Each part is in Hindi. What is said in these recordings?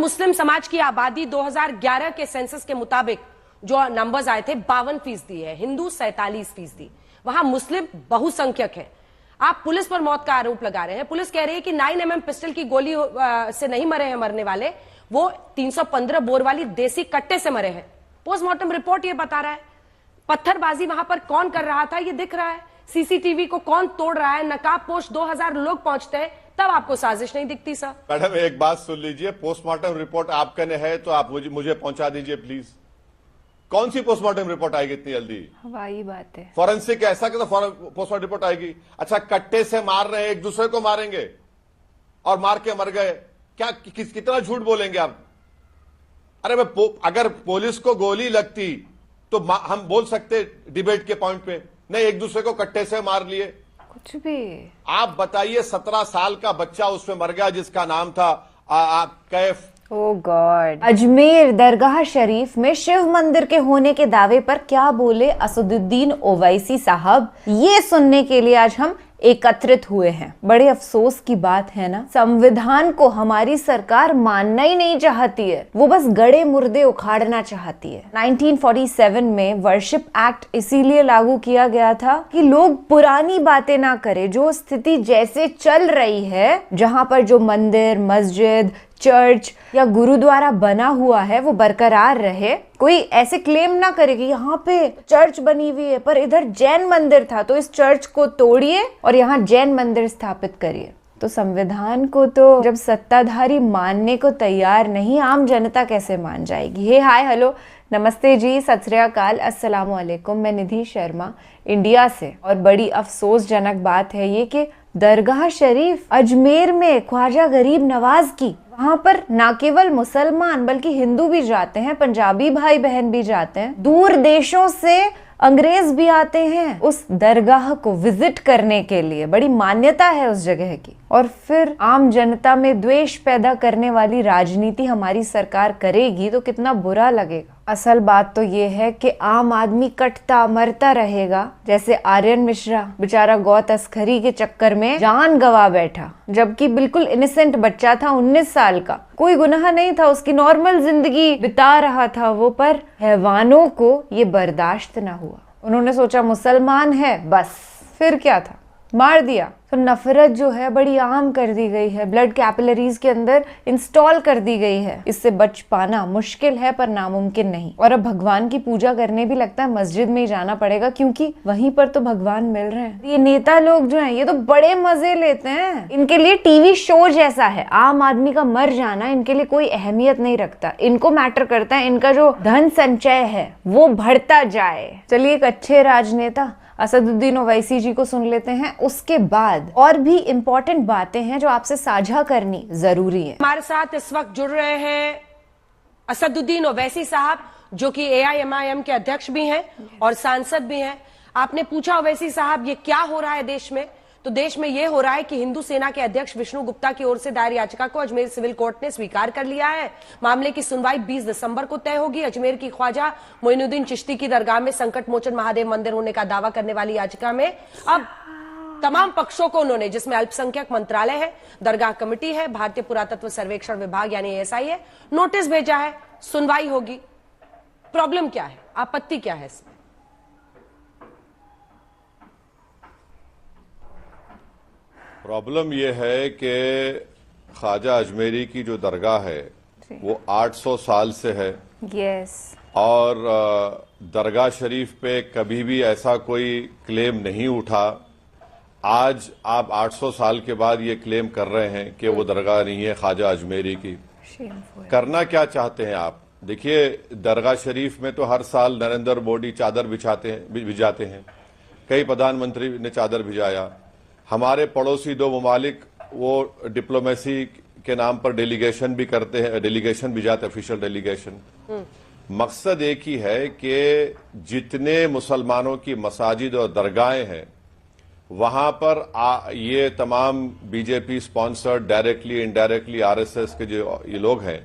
मुस्लिम समाज की आबादी 2011 के सेंसस के मुताबिक जो नंबर्स आए थे 52% है, हिंदू 47%। वहां मुस्लिम बहुसंख्यक है। आप पुलिस पर मौत का आरोप लगा रहे हैं। पुलिस कह रही है कि 9mm पिस्टल की गोली से नहीं मरे हैं मरने वाले, वो 315 बोर वाली देसी कट्टे से मरे हैं। पोस्टमार्टम रिपोर्ट ये बता रहा है। पत्थरबाजी वहां पर कौन कर रहा था ये दिख रहा है। सीसीटीवी को कौन तोड़ रहा है। नकाबपोश 2000 लोग पहुंचते हैं, तब आपको साजिश नहीं दिखती सर। मैडम एक बात सुन लीजिए, पोस्टमार्टम रिपोर्ट आपके ने है तो आप मुझे पहुंचा दीजिए प्लीज। कौन सी पोस्टमार्टम रिपोर्ट आएगी इतनी जल्दी? वही बात है, फॉरेंसिक ऐसा कि तो पोस्टमार्टम रिपोर्ट आएगी। अच्छा, कट्टे से मार रहे हैं, एक दूसरे को मारेंगे और मार के मर गए, क्या कितना झूठ बोलेंगे आप? अरे अगर पुलिस को गोली लगती तो हम बोल सकते डिबेट के पॉइंट पे, नहीं एक दूसरे को कट्टे से मार लिए। कुछ भी आप बताइए, 17 साल का बच्चा उसमें मर गया जिसका नाम था कैफ। ओ गॉड। अजमेर दरगाह शरीफ में शिव मंदिर के होने के दावे पर क्या बोले असदुद्दीन ओवैसी साहब, ये सुनने के लिए आज हम एकत्रित हुए हैं। बड़े अफसोस की बात है ना, संविधान को हमारी सरकार मानना ही नहीं चाहती है, वो बस गड़े मुर्दे उखाड़ना चाहती है। 1947 में वर्शिप एक्ट इसीलिए लागू किया गया था कि लोग पुरानी बातें ना करें। जो स्थिति जैसे चल रही है, जहाँ पर जो मंदिर, मस्जिद, चर्च या गुरुद्वारा बना हुआ है वो बरकरार रहे। कोई ऐसे क्लेम ना करे कि यहाँ पे चर्च बनी हुई है पर इधर जैन मंदिर था, तो इस चर्च को तोड़िए और यहाँ जैन मंदिर स्थापित करिए। तो संविधान को तो जब सत्ताधारी मानने को तैयार नहीं, आम जनता कैसे मान जाएगी? हे हाय हेलो नमस्ते जी, सत श्री अकाल, अस्सलाम वालेकुम। मैं निधि शर्मा इंडिया से। और बड़ी अफसोसजनक बात है ये कि दरगाह शरीफ अजमेर में ख्वाजा गरीब नवाज की, वहाँ पर न केवल मुसलमान बल्कि हिंदू भी जाते हैं, पंजाबी भाई बहन भी जाते हैं, दूर देशों से अंग्रेज भी आते हैं उस दरगाह को विजिट करने के लिए। बड़ी मान्यता है उस जगह की। और फिर आम जनता में द्वेष पैदा करने वाली राजनीति हमारी सरकार करेगी तो कितना बुरा लगेगा। असल बात तो ये है कि आम आदमी कटता मरता रहेगा, जैसे आर्यन मिश्रा बेचारा गौ तस्करी के चक्कर में जान गवा बैठा, जबकि बिल्कुल इनोसेंट बच्चा था, 19 साल का, कोई गुनाह नहीं था, उसकी नॉर्मल जिंदगी बिता रहा था वो। पर हैवानों को ये बर्दाश्त ना हुआ, उन्होंने सोचा मुसलमान है बस, फिर क्या था, मार दिया। तो नफरत जो है बड़ी आम कर दी गई है, ब्लड कैपिलरीज के अंदर इंस्टॉल कर दी गई है। इससे बच पाना मुश्किल है पर नामुमकिन नहीं। और अब भगवान की पूजा करने भी लगता है मस्जिद में ही जाना पड़ेगा, क्योंकि वहीं पर तो भगवान मिल रहे हैं। ये नेता लोग जो हैं ये तो बड़े मजे लेते हैं, इनके लिए टीवी शो जैसा है। आम आदमी का मर जाना इनके लिए कोई अहमियत नहीं रखता, इनको मैटर करता है इनका जो धन संचय है वो बढ़ता जाए। चलिए एक अच्छे राजनेता असदुद्दीन ओवैसी जी को सुन लेते हैं, उसके बाद और भी इम्पोर्टेंट बातें हैं जो आपसे साझा करनी जरूरी है। हमारे साथ इस वक्त जुड़ रहे हैं असदुद्दीन ओवैसी साहब, जो कि AIMIM के अध्यक्ष भी हैं और सांसद भी हैं। आपने पूछा ओवैसी साहब ये क्या हो रहा है देश में, तो देश में यह हो रहा है कि हिंदू सेना के अध्यक्ष विष्णु गुप्ता की ओर से दायर याचिका को अजमेर सिविल कोर्ट ने स्वीकार कर लिया है। मामले की सुनवाई 20 दिसंबर को तय होगी। अजमेर की ख्वाजा मोइनुद्दीन चिश्ती की दरगाह में संकट मोचन महादेव मंदिर होने का दावा करने वाली याचिका में अब तमाम पक्षों को उन्होंने, जिसमें अल्पसंख्यक मंत्रालय है, दरगाह कमेटी है, भारतीय पुरातत्व सर्वेक्षण विभाग यानी ASI है, नोटिस भेजा है। सुनवाई होगी। प्रॉब्लम क्या है, आपत्ति क्या है इसमें? प्रॉब्लम यह है कि ख्वाजा अजमेरी की जो दरगाह है वो 800 साल से है। यस। और दरगाह शरीफ पे कभी भी ऐसा कोई क्लेम नहीं उठा। आज आप 800 साल के बाद ये क्लेम कर रहे हैं कि वो दरगाह नहीं है ख्वाजा अजमेरी की। करना क्या चाहते हैं आप? देखिए, दरगाह शरीफ में तो हर साल नरेंद्र मोदी चादर भिजाते हैं, कई प्रधानमंत्री ने चादर भिजाया। हमारे पड़ोसी 2 ममालिक वो डिप्लोमेसी के नाम पर डेलीगेशन भी करते हैं, डेलीगेशन भी जाते, ऑफिशियल डेलीगेशन। मकसद एक ही है कि जितने मुसलमानों की मसाजिद और दरगाहें हैं वहां पर ये तमाम BJP sponsored directly indirectly RSS के जो ये लोग हैं,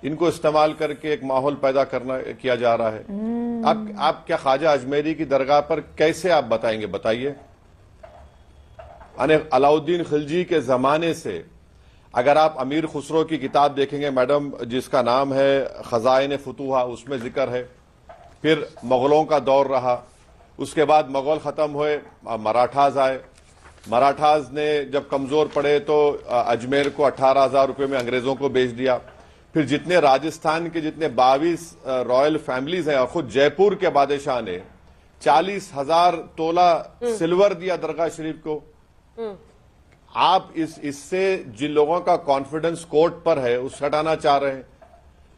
इनको इस्तेमाल करके एक माहौल पैदा किया जा रहा है। आप क्या ख्वाजा अजमेरी की दरगाह पर कैसे आप बताएंगे? बताइए। अलाउद्दीन खिलजी के जमाने से अगर आप अमीर खुसरो की किताब देखेंगे मैडम, जिसका नाम है खजाइन फतूहा, उसमें जिक्र है। फिर मुगलों का दौर रहा, उसके बाद मुगल खत्म हुए, मराठाज आए। मराठाज ने जब कमजोर पड़े तो अजमेर को 18,000 रुपये में अंग्रेजों को बेच दिया। फिर जितने राजस्थान के जितने 22 रॉयल फैमिलीज हैं, और खुद जयपुर के बादशाह ने 40,000 तोला सिल्वर दिया दरगाह शरीफ को। आप इससे जिन लोगों का कॉन्फिडेंस कोर्ट पर है उस हटाना चाह रहे हैं।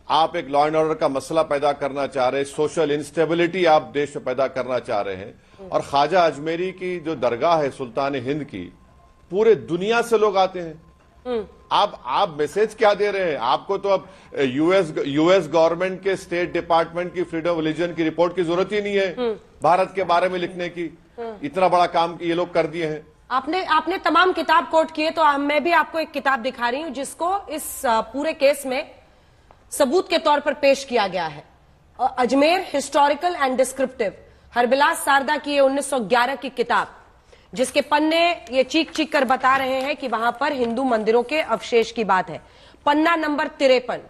आप एक लॉ एंड ऑर्डर का मसला पैदा करना चाह रहे हैं, सोशल इंस्टेबिलिटी आप देश में पैदा करना चाह रहे हैं। और ख्वाजा अजमेरी की जो दरगाह है सुल्तान हिंद की, पूरे दुनिया से लोग आते हैं। आप मैसेज क्या दे रहे हैं? आपको तो अब यूएस गवर्नमेंट के स्टेट डिपार्टमेंट की फ्रीडम ऑफ रिलीजन की रिपोर्ट की जरूरत ही नहीं है भारत के बारे में लिखने की। इतना बड़ा काम ये लोग कर दिए हैं। आपने तमाम किताब कोट किए, तो मैं भी आपको एक किताब दिखा रही हूं जिसको इस पूरे केस में सबूत के तौर पर पेश किया गया है। Ajmer historical and descriptive, Harbilas Sarda की ये 1911 की किताब, जिसके पन्ने ये चीख चीख कर बता रहे हैं कि वहां पर हिंदू मंदिरों के अवशेष की बात है। पन्ना नंबर 53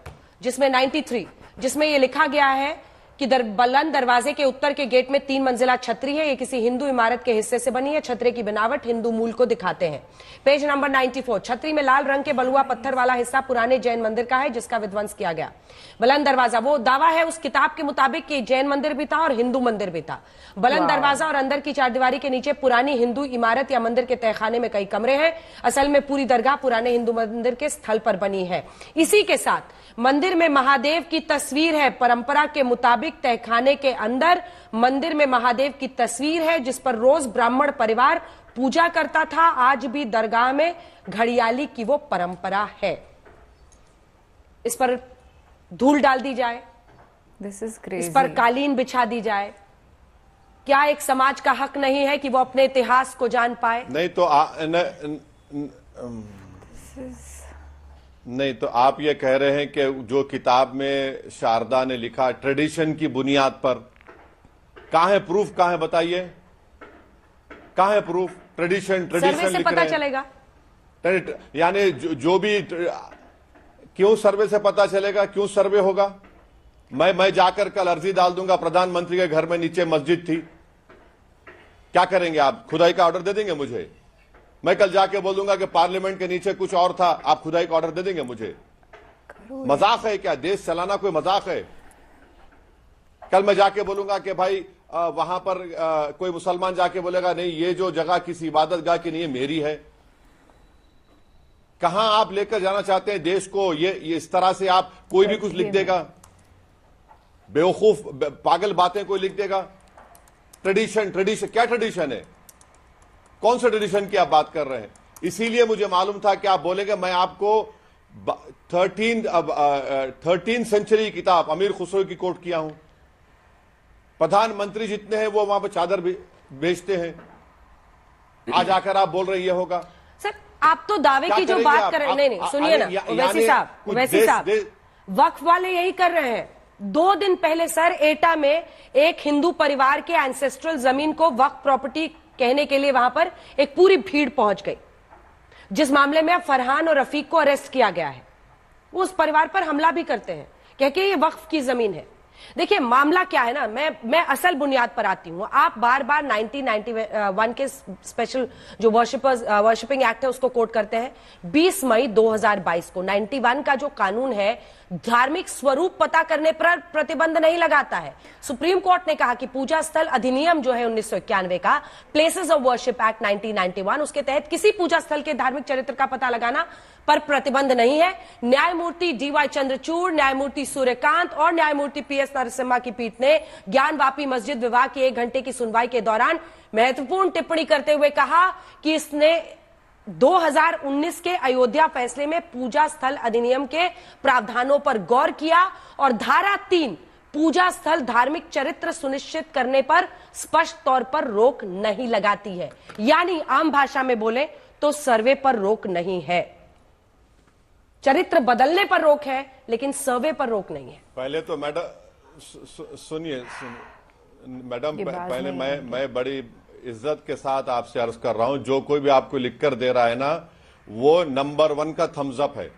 जिसमें 93, जिसमें ये लिखा गया है कि बुलंद दरवाजे के उत्तर के गेट में 3 मंजिला छतरी है। ये किसी हिंदू इमारत के हिस्से से बनी है। छतरी की बनावट हिंदू मूल को दिखाते हैं। पेज नंबर 94, छतरी में लाल रंग के बलुआ पत्थर वाला हिस्सा पुराने जैन मंदिर का है जिसका विध्वंस किया गया। बुलंद दरवाजा, वो दावा है उस किताब के मुताबिक कि जैन मंदिर भी था और हिंदू मंदिर भी था। बुलंद दरवाजा और अंदर की चारदीवारी के नीचे पुरानी हिंदू इमारत या मंदिर के तहखाने में कई कमरे हैं। असल में पूरी दरगाह पुराने हिंदू मंदिर के स्थल पर बनी है। इसी के साथ मंदिर में महादेव की तस्वीर है। परंपरा के मुताबिक तहखाने के अंदर मंदिर में महादेव की तस्वीर है जिस पर रोज ब्राह्मण परिवार पूजा करता था। आज भी दरगाह में घड़ियाली की वो परंपरा है। इस पर धूल डाल दी जाए, दिस इज क्रेजी, इस पर कालीन बिछा दी जाए। क्या एक समाज का हक नहीं है कि वो अपने इतिहास को जान पाए? नहीं तो आप ये कह रहे हैं कि जो किताब में शारदा ने लिखा ट्रेडिशन की बुनियाद पर, कहां है प्रूफ? कहां है बताइए, कहां है प्रूफ? ट्रेडिशन सर्वे से पता चलेगा। यानी जो भी, क्यों सर्वे से पता चलेगा? क्यों सर्वे होगा? मैं जाकर कल अर्जी डाल दूंगा, प्रधानमंत्री के घर में नीचे मस्जिद थी, क्या करेंगे आप? खुदाई का ऑर्डर दे देंगे मुझे? मैं कल जाके बोल दूंगा कि पार्लियामेंट के नीचे कुछ और था, आप खुदाई का ऑर्डर दे देंगे मुझे? मजाक है क्या? देश चलाना कोई मजाक है? कल मैं जाके बोलूंगा कि भाई वहां पर कोई मुसलमान जाके बोलेगा नहीं ये जो जगह किसी इबादत गाह की नहीं है, मेरी है। कहां आप लेकर जाना चाहते हैं देश को? ये इस तरह से आप कोई भी कुछ लिख देगा, बेवकूफ पागल बातें कोई लिख देगा। ट्रेडिशन क्या ट्रेडिशन है? कौन सा ट्रेडिशन की आप बात कर रहे हैं? इसीलिए मुझे मालूम था कि आप बोलेंगे। मैं आपको 13th सेंचुरी किताब अमीर खुसरो की कोट किया हूं। प्रधानमंत्री जितने हैं वो वहां पर चादर भेजते हैं। आज आकर आप बोल रहे ये होगा? सर आप तो दावे की जो बात कर रहे हैं, नहीं सुनिए ना ओवैसी साहब, वक्फ वाले यही कर रहे हैं। 2 दिन पहले सर एटा में एक हिंदू परिवार के एंसेस्ट्रल जमीन को वक्फ प्रॉपर्टी कहने के लिए वहां पर एक पूरी भीड़ पहुंच गई, जिस मामले में अब फरहान और रफीक को अरेस्ट किया गया है। वो उस परिवार पर हमला भी करते हैं कह के ये वक्फ की जमीन है। देखिए मामला क्या है ना, मैं असल बुनियाद पर आती हूं। आप बार बार 1991 के स्पेशल जो वर्शिपिंग एक्ट है उसको कोट करते हैं। 20 मई 2022 को 91 का जो कानून है धार्मिक स्वरूप पता करने पर प्रतिबंध नहीं लगाता है। सुप्रीम कोर्ट ने कहा कि पूजा स्थल अधिनियम जो है 1991 का, प्लेसेस ऑफ वर्शिप एक्ट 1991, उसके तहत किसी पूजा स्थल के धार्मिक चरित्र का पता लगाना पर प्रतिबंध नहीं है। न्यायमूर्ति DY चंद्रचूड़, न्यायमूर्ति सूर्यकांत और न्यायमूर्ति PS नरसिम्हा की पीठ ने ज्ञानवापी मस्जिद विवाद की 1 घंटे की सुनवाई के दौरान महत्वपूर्ण टिप्पणी करते हुए कहा कि इसने 2019 के अयोध्या फैसले में पूजा स्थल अधिनियम के प्रावधानों पर गौर किया और धारा 3 पूजा स्थल धार्मिक चरित्र सुनिश्चित करने पर स्पष्ट तौर पर रोक नहीं लगाती है। यानी आम भाषा में बोले तो सर्वे पर रोक नहीं है। चरित्र बदलने पर रोक है लेकिन सर्वे पर रोक नहीं है। पहले तो मैडम सुनिए मैडम, पहले मैं बड़ी इज्जत के साथ आपसे अर्ज कर रहा हूं, जो कोई भी आपको लिखकर दे रहा है ना वो नंबर 1 का थम्स अप है।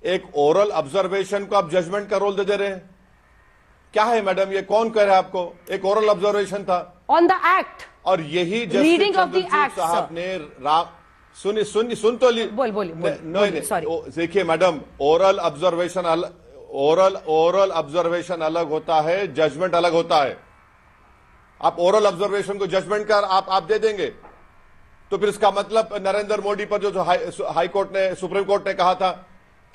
एक ओरल ऑब्जर्वेशन को आप जजमेंट का रोल दे रहे हैं, क्या है मैडम? ये कौन कह रहा है आपको? एक ओरल ऑब्जर्वेशन था ऑन द एक्ट, और यही reading of the Chandrachud act साहब ने सुन तो ली। बोलिए सॉरी। देखिए मैडम, ओरल ऑब्जर्वेशन अलग होता है, जजमेंट अलग होता है। आप ओरल ऑब्जर्वेशन को जजमेंट का आप दे देंगे तो फिर इसका मतलब नरेंद्र मोदी पर जो हाई कोर्ट ने, सुप्रीम कोर्ट ने कहा था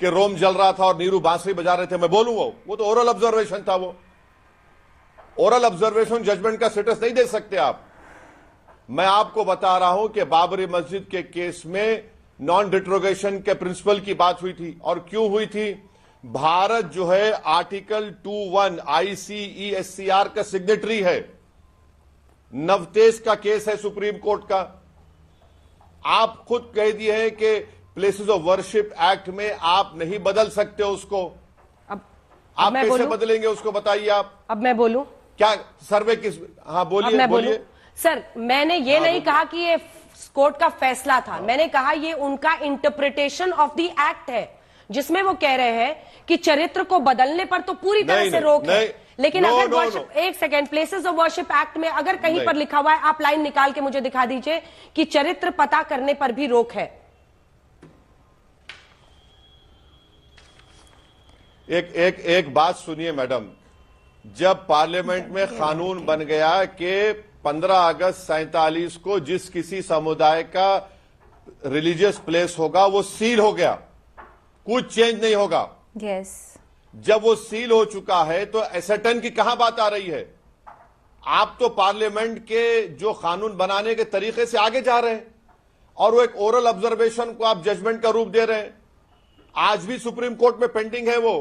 कि रोम जल रहा था और नीरू बांसुरी बजा रहे थे, मैं बोलूं वो तो ओरल ऑब्जर्वेशन था। वो ओरल ऑब्जर्वेशन जजमेंट का स्टेटस नहीं दे सकते आप। मैं आपको बता रहा हूं कि बाबरी मस्जिद के केस में नॉन डिट्रोगेशन के प्रिंसिपल की बात हुई थी, और क्यों हुई थी? भारत जो है आर्टिकल 21 ICESCR का सिग्नेटरी है। नवतेज का केस है सुप्रीम कोर्ट का। आप खुद कह दिए हैं कि प्लेसेस ऑफ वर्शिप एक्ट में आप नहीं बदल सकते उसको। अब आप मैं कैसे बोलूं? बदलेंगे उसको, बताइए आप। अब मैं बोलूं क्या सर्वे किस? हाँ बोलिए बोलिए। सर, मैंने ये नहीं कहा कि ये कोर्ट का फैसला था, मैंने कहा ये उनका इंटरप्रिटेशन ऑफ द एक्ट है, जिसमें वो कह रहे हैं कि चरित्र को बदलने पर तो पूरी तरह से रोक है, लेकिन अगर वर्शिप, एक second, places of worship act में अगर कहीं पर लिखा हुआ है, आप लाइन निकाल के मुझे दिखा दीजिए कि चरित्र पता करने पर भी रोक है। एक बात सुनिए मैडम, जब पार्लियामेंट में कानून बन गया कि 15 अगस्त 47 को जिस किसी समुदाय का रिलीजियस प्लेस होगा वो सील हो गया, कुछ चेंज नहीं होगा। यस। जब वो सील हो चुका है तो एसेटन की कहां बात आ रही है? आप तो पार्लियामेंट के जो कानून बनाने के तरीके से आगे जा रहे हैं, और वो एक ओरल ऑब्जर्वेशन को आप जजमेंट का रूप दे रहे हैं। आज भी सुप्रीम कोर्ट में पेंडिंग है वो,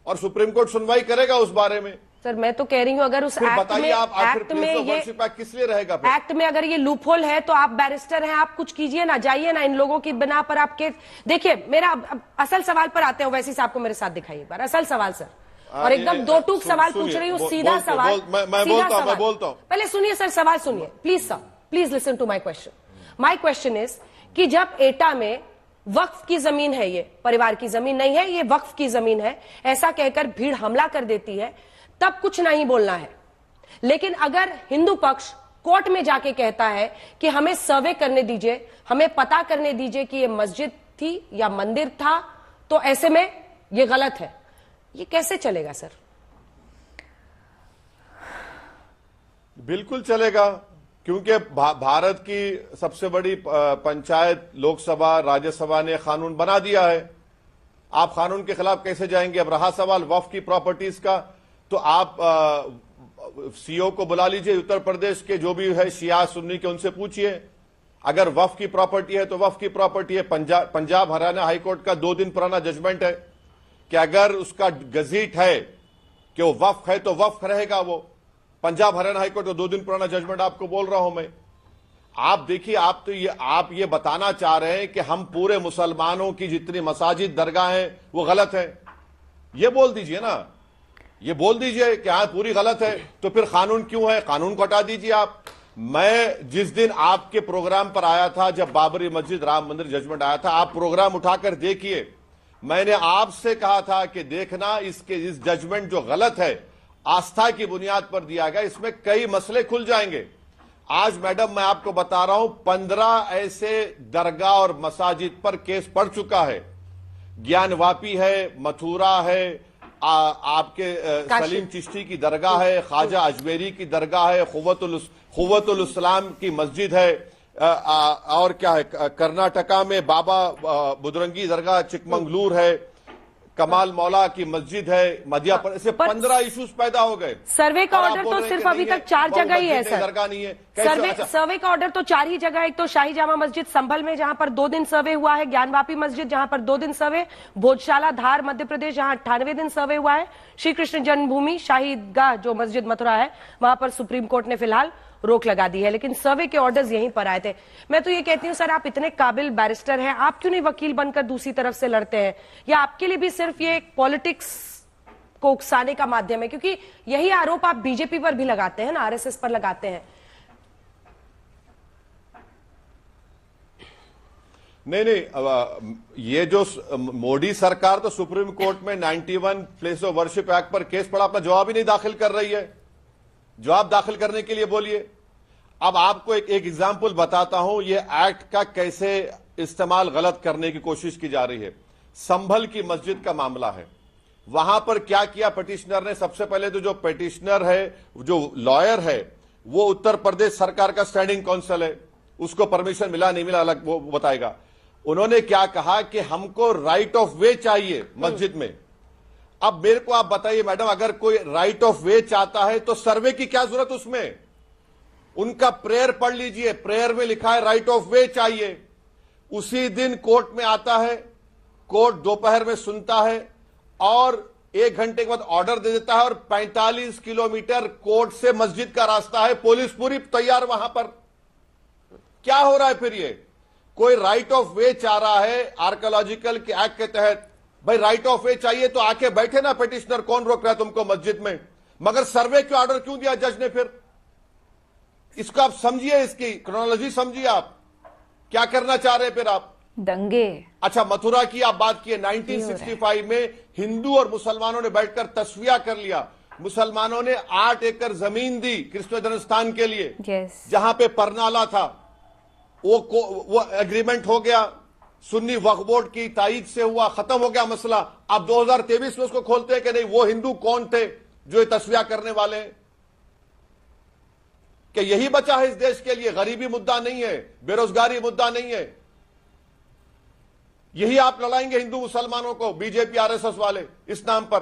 और सुप्रीम कोर्ट सुनवाई करेगा उस बारे में। सर, मैं तो कह रही हूं अगर उस एक्ट में, एक्ट में ये किस लिए रहेगा? एक्ट में अगर ये लूपहोल है तो आप बैरिस्टर हैं, आप कुछ कीजिए ना, जाइए ना, इन लोगों की बिना पर आपके। देखिए, मेरा असल सवाल पर आते हैं, वैसे आपको मेरे साथ दिखाइए एक बार असल सवाल सर, और एकदम दो टूक सवाल पूछ रही हूँ, सीधा सवाल। मैं बोलता हूं। पहले सुनिए सर, सवाल सुनिए please sir, please listen to my question. My question is कि जब एटा में वक्फ की जमीन है, ये परिवार की जमीन नहीं है, ये वक्फ की जमीन है, ऐसा कहकर भीड़ हमला कर देती है, तब कुछ नहीं बोलना है। लेकिन अगर हिंदू पक्ष कोर्ट में जाके कहता है कि हमें सर्वे करने दीजिए, हमें पता करने दीजिए कि ये मस्जिद थी या मंदिर था, तो ऐसे में ये गलत है, ये कैसे चलेगा सर? बिल्कुल चलेगा, क्योंकि भारत की सबसे बड़ी पंचायत लोकसभा राज्यसभा ने कानून बना दिया है। आप कानून के खिलाफ कैसे जाएंगे? अब रहा सवाल वक्फ की प्रॉपर्टीज का, तो आप सीओ को बुला लीजिए, उत्तर प्रदेश के जो भी है शिया सुन्नी के, उनसे पूछिए। अगर वक्फ की प्रॉपर्टी है तो वक्फ की प्रॉपर्टी है। पंजाब हरियाणा हाईकोर्ट का 2 दिन पुराना जजमेंट है कि अगर उसका गजीट है कि वो वक्फ है तो वक्फ रहेगा वो। पंजाब हरियाणा हाईकोर्ट का 2 दिन पुराना जजमेंट आपको बोल रहा हूं मैं। आप देखिए, आप ये बताना चाह रहे हैं कि हम पूरे मुसलमानों की जितनी मसाजिद दरगाह हैं वो गलत है, ये बोल दीजिए ना, ये बोल दीजिए कि हाँ पूरी गलत है, तो फिर कानून क्यों है? कानून को हटा दीजिए आप। मैं जिस दिन आपके प्रोग्राम पर आया था, जब बाबरी मस्जिद राम मंदिर जजमेंट आया था, आप प्रोग्राम उठाकर देखिए, मैंने आपसे कहा था कि देखना इस जजमेंट जो गलत है, आस्था की बुनियाद पर दिया गया, इसमें कई मसले खुल जाएंगे। आज मैडम मैं आपको बता रहा हूं, 15 ऐसे दरगाह और मसाजिद पर केस पड़ चुका है। ज्ञानवापी है, मथुरा है, आपके सलीम चिश्ती की दरगाह है, ख्वाजा अजमेरी की दरगाह है, खुव्वतुल इस्लाम की मस्जिद है, और क्या है, कर्नाटका में बाबा बुदरंगी दरगाह चिकमंगलूर है, कमाल मौला की मस्जिद है, मध्य प्रदेश से 15 इश्यूज पैदा हो गए। सर्वे का ऑर्डर तो सिर्फ अभी तक 4 जगह ही है सर। दरगाह नहीं है। सर्वे का ऑर्डर तो 4 ही जगह है। एक तो शाही जामा मस्जिद संभल में जहां पर 2 दिन सर्वे हुआ है, ज्ञानवापी मस्जिद जहां पर 2 दिन सर्वे, भोजशाला धार मध्य प्रदेश जहां 98 दिन सर्वे हुआ है, श्री कृष्ण जन्मभूमि शाही ईदगाह जो मस्जिद मथुरा है वहां पर सुप्रीम कोर्ट ने फिलहाल रोक लगा दी है, लेकिन सर्वे के ऑर्डर्स यहीं पर आए थे। मैं तो ये कहती हूं सर, आप इतने काबिल बैरिस्टर हैं, आप क्यों नहीं वकील बनकर दूसरी तरफ से लड़ते हैं? या आपके लिए भी सिर्फ ये पॉलिटिक्स को उकसाने का माध्यम है? क्योंकि यही आरोप आप बीजेपी पर भी लगाते हैं ना, आरएसएस पर लगाते हैं। नहीं, ये जो मोदी सरकार तो सुप्रीम कोर्ट में 91 प्लेस ऑफ वर्शिप एक्ट पर केस पड़ा, अपना जवाब ही नहीं दाखिल कर रही है। जवाब दाखिल करने के लिए बोलिए। अब आपको एक एग्जाम्पल बताता हूं, ये एक्ट का कैसे इस्तेमाल गलत करने की कोशिश की जा रही है। संभल की मस्जिद का मामला है, वहां पर क्या किया पिटिशनर ने। सबसे पहले तो जो पिटिशनर है, जो लॉयर है, वो उत्तर प्रदेश सरकार का स्टैंडिंग काउंसिल है, उसको परमिशन मिला नहीं मिला अलग वो बताएगा। उन्होंने क्या कहा कि हमको राइट ऑफ वे चाहिए मस्जिद में। अब मेरे को आप बताइए मैडम, अगर कोई राइट ऑफ वे चाहता है तो सर्वे की क्या जरूरत उसमें? उनका प्रेयर पढ़ लीजिए, प्रेयर में लिखा है राइट ऑफ वे चाहिए। उसी दिन कोर्ट में आता है, कोर्ट दोपहर में सुनता है और 1 घंटे के बाद ऑर्डर दे देता है और 45 किलोमीटर कोर्ट से मस्जिद का रास्ता है, पुलिस पूरी तैयार वहां पर। क्या हो रहा है फिर? ये कोई राइट ऑफ वे चाह रहा है आर्कियोलॉजिकल के एक्ट के तहत। भाई राइट ऑफ वे चाहिए तो आके बैठे ना पिटिशनर, कौन रोक रहा है तुमको मस्जिद में? मगर सर्वे के ऑर्डर क्यों दिया जज ने फिर? इसको आप समझिए, इसकी क्रोनोलॉजी समझिए, आप क्या करना चाह रहे हैं फिर आप? दंगे। अच्छा, मथुरा की आप बात किए। 1965 में हिंदू और मुसलमानों ने बैठकर तस्वीया कर लिया। मुसलमानों ने 8 एकड़ जमीन दी कृष्ण जन्मस्थान के लिए, जहां पे परनाला था। वो एग्रीमेंट हो गया, सुन्नी वक्फ बोर्ड की ताईद से हुआ, खत्म हो गया मसला। अब 2023 में उसको खोलते हैं कि नहीं, वो हिंदू कौन थे जो ये तस्वीया करने वाले हैं? कि यही बचा है इस देश के लिए? गरीबी मुद्दा नहीं है, बेरोजगारी मुद्दा नहीं है। यही आप लड़ाएंगे हिंदू मुसलमानों को, बीजेपी आरएसएस वाले इस नाम पर?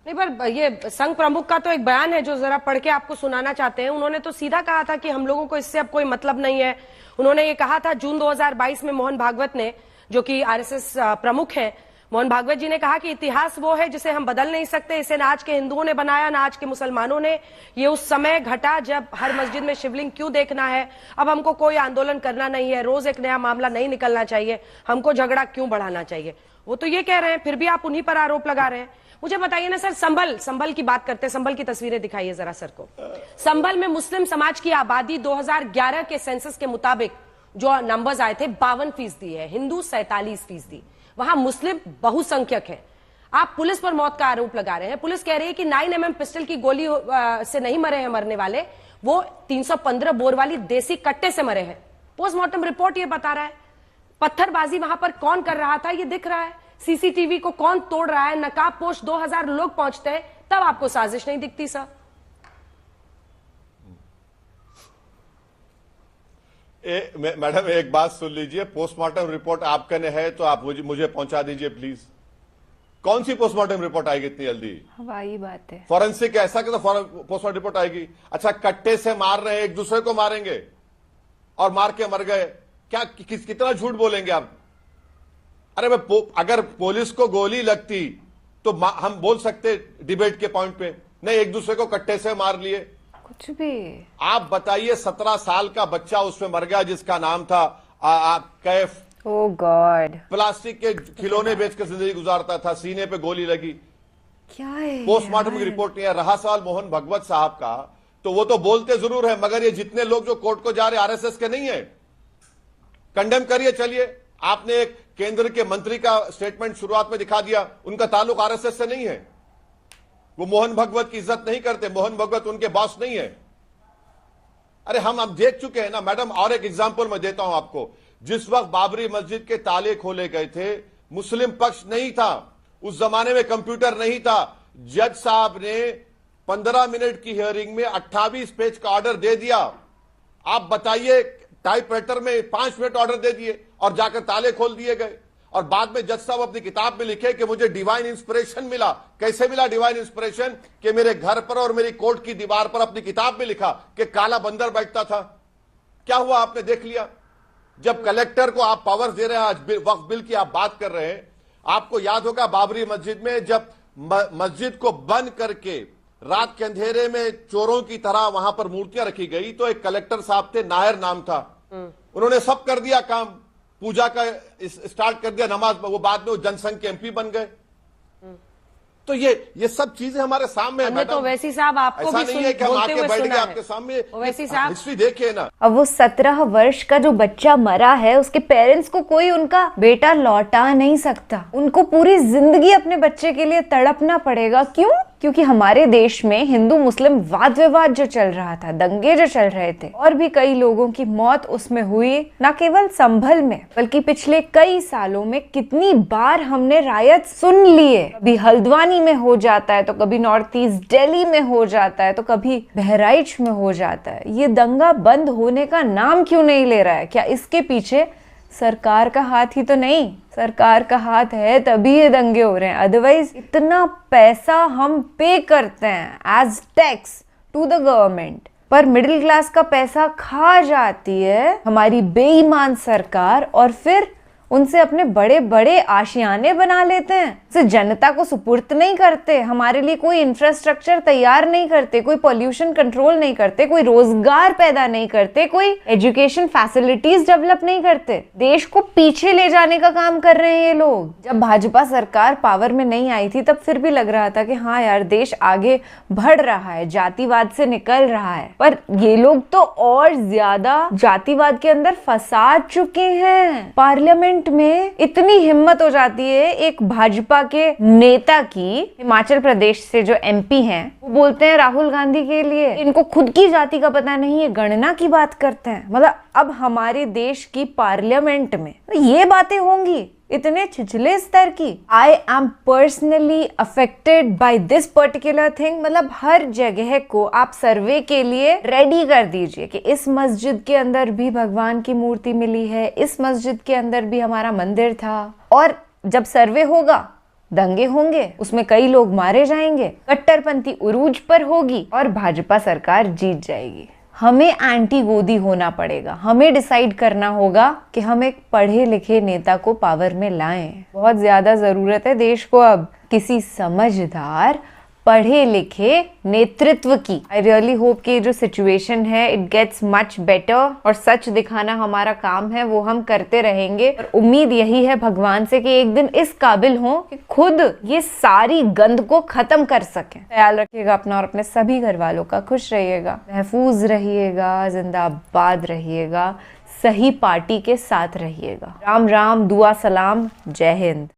नहीं, पर ये संघ प्रमुख का तो एक बयान है जो जरा पढ़ के आपको सुनाना चाहते हैं। उन्होंने तो सीधा कहा था कि हम लोगों को इससे अब कोई मतलब नहीं है। उन्होंने ये कहा था जून 2022 में, मोहन भागवत ने, जो कि आरएसएस प्रमुख हैं, मोहन भागवत जी ने कहा कि इतिहास वो है जिसे हम बदल नहीं सकते, इसे ना आज के हिंदुओं ने बनाया ना आज के मुसलमानों ने। ये उस समय घटा जब हर मस्जिद में शिवलिंग क्यों देखना है? अब हमको कोई आंदोलन करना नहीं है, रोज एक नया मामला नहीं निकलना चाहिए, हमको झगड़ा क्यों बढ़ाना चाहिए? वो तो ये कह रहे हैं, फिर भी आप उन्हीं पर आरोप लगा रहे हैं। मुझे बताइए ना सर, संभल की बात करते हैं, संभल की तस्वीरें दिखाइए जरा सर को। संभल में मुस्लिम समाज की आबादी 2011 के सेंसस के मुताबिक जो नंबर्स आए थे 52% है, हिंदू 47%। वहां मुस्लिम बहुसंख्यक है। आप पुलिस पर मौत का आरोप लगा रहे हैं। पुलिस कह रही है कि 9mm पिस्टल की गोली से नहीं मरे हैं मरने वाले, वो 315 बोर वाली देसी कट्टे से मरे हैं। पोस्टमार्टम रिपोर्ट ये बता रहा है। पत्थरबाजी वहां पर कौन कर रहा था ये दिख रहा है, सीसीटीवी को कौन तोड़ रहा है, नकाब पोश 2000 लोग पहुंचते हैं, तब आपको साजिश नहीं दिखती सर? मैडम एक बात सुन लीजिए, पोस्टमार्टम रिपोर्ट आपके ने है तो आप मुझे पहुंचा दीजिए प्लीज। कौन सी पोस्टमार्टम रिपोर्ट आएगी इतनी जल्दी? हवाई बात है। फॉरेंसिक ऐसा कि तो पोस्टमार्टम रिपोर्ट आएगी? अच्छा, कट्टे से मार रहे हैं, एक दूसरे को मारेंगे और मार के मर गए, क्या कितना झूठ बोलेंगे आप? अरे अगर पुलिस को गोली लगती तो हम बोल सकते डिबेट के पॉइंट पे, नहीं एक दूसरे को कट्टे से मार लिए, कुछ भी। आप बताइए, 17 साल का बच्चा उसमें मर गया जिसका नाम था कैफ। ओह गॉड। प्लास्टिक के खिलौने बेचकर जिंदगी गुजारता था, सीने पे गोली लगी। क्या है? पोस्टमार्टम की रिपोर्ट नहीं है। रहा सवाल मोहन भागवत साहब का, तो वो तो बोलते जरूर है, मगर ये जितने लोग जो कोर्ट को जा रहे आरएसएस के नहीं है। कंडेम करिए, चलिए। आपने एक केंद्र के मंत्री का स्टेटमेंट शुरुआत में दिखा दिया, उनका ताल्लुक आरएसएस से नहीं है, वो मोहन भागवत की इज्जत नहीं करते, मोहन भागवत उनके बॉस नहीं है। अरे हम अब देख चुके हैं ना मैडम। और एक एग्जांपल मैं देता हूं आपको। जिस वक्त बाबरी मस्जिद के ताले खोले गए थे, मुस्लिम पक्ष नहीं था, उस जमाने में कंप्यूटर नहीं था। जज साहब ने 15 मिनट की हियरिंग में 28 पेज का ऑर्डर दे दिया। आप बताइए, टाइपराइटर में 5 मिनट ऑर्डर दे दिए और जाकर ताले खोल दिए गए। और बाद में जज साहब अपनी किताब में लिखे कि मुझे डिवाइन इंस्पिरेशन मिला। कैसे मिला डिवाइन इंस्पिरेशन? कि मेरे घर पर और मेरी कोर्ट की दीवार पर अपनी किताब में लिखा कि काला बंदर बैठता था। क्या हुआ आपने देख लिया। जब कलेक्टर को आप पावर दे रहे हैं, आज वक्फ बिल की आप बात कर रहे हैं, आपको याद होगा बाबरी मस्जिद में जब मस्जिद को बंद करके रात के अंधेरे में चोरों की तरह वहां पर मूर्तियां रखी गई, तो एक कलेक्टर साहब थे, नायर नाम था, उन्होंने सब कर दिया काम, पूजा का स्टार्ट कर दिया, नमाज। वो बाद में वो जनसंघ के एमपी बन गए। तो ये सब चीजें हमारे सामने है हमने तो मैडम। ओवैसी साहब आपको ऐसा भी नहीं है कि हम बोलते आके हुए बैठ सुना के है। आपके सामने ओवैसी साहब हिस्ट्री देखिए ना। अब वो 17 वर्ष का जो बच्चा मरा है, उसके पेरेंट्स को कोई उनका बेटा लौटा नहीं सकता। उनको पूरी जिंदगी अपने बच्चे के लिए तड़पना पड़ेगा। क्यों? क्योंकि हमारे देश में हिंदू मुस्लिम वाद विवाद जो चल रहा था, दंगे जो चल रहे थे, और भी कई लोगों की मौत उसमें हुई। न केवल संभल में बल्कि पिछले कई सालों में कितनी बार हमने रायत सुन लिए। कभी हल्द्वानी में हो जाता है, तो कभी नॉर्थ ईस्ट दिल्ली में हो जाता है, तो कभी बहराइच में हो जाता है। ये दंगा बंद होने का नाम क्यों नहीं ले रहा है? क्या इसके पीछे सरकार का हाथ ही तो नहीं? सरकार का हाथ है तभी ये दंगे हो रहे हैं। अदरवाइज इतना पैसा हम पे करते हैं as tax to the government, पर मिडिल क्लास का पैसा खा जाती है हमारी बेईमान सरकार, और फिर उनसे अपने बड़े बड़े आशियाने बना लेते हैं। उसे जनता को सुपुर्द नहीं करते, हमारे लिए कोई इंफ्रास्ट्रक्चर तैयार नहीं करते, कोई पॉल्यूशन कंट्रोल नहीं करते, कोई रोजगार पैदा नहीं करते, कोई एजुकेशन फैसिलिटीज डेवलप नहीं करते। देश को पीछे ले जाने का काम कर रहे हैं ये लोग। जब भाजपा सरकार पावर में नहीं आई थी, तब फिर भी लग रहा था कि हाँ यार, देश आगे बढ़ रहा है, जातिवाद से निकल रहा है। पर ये लोग तो और ज्यादा जातिवाद के अंदर फंसा चुके हैं। पार्लियामेंट में इतनी हिम्मत हो जाती है एक भाजपा के नेता की, हिमाचल प्रदेश से जो एमपी हैं, वो बोलते हैं राहुल गांधी के लिए इनको खुद की जाति का पता नहीं, ये गणना की बात करते हैं। मतलब अब हमारे देश की पार्लियामेंट में ये बातें होंगी इतने छिछले स्तर की। I am personally affected by this particular thing. मतलब हर जगह को आप सर्वे के लिए रेडी कर दीजिए कि इस मस्जिद के अंदर भी भगवान की मूर्ति मिली है, इस मस्जिद के अंदर भी हमारा मंदिर था। और जब सर्वे होगा, दंगे होंगे, उसमें कई लोग मारे जाएंगे, कट्टरपंथी उरूज पर होगी और भाजपा सरकार जीत जाएगी। हमें एंटी गोदी होना पड़ेगा। हमें डिसाइड करना होगा कि हम एक पढ़े लिखे नेता को पावर में लाएं। बहुत ज्यादा जरूरत है देश को अब किसी समझदार पढ़े लिखे नेतृत्व की। आई रियली होप कि जो सिचुएशन है इट गेट्स मच बेटर, और सच दिखाना हमारा काम है, वो हम करते रहेंगे। और उम्मीद यही है भगवान से कि एक दिन इस काबिल हो कि खुद ये सारी गंद को खत्म कर सकें। ख्याल रखिएगा अपना और अपने सभी घर वालों का। खुश रहिएगा, महफूज रहिएगा, जिंदाबाद रहिएगा, सही पार्टी के साथ रहिएगा। राम राम, दुआ सलाम, जय हिंद।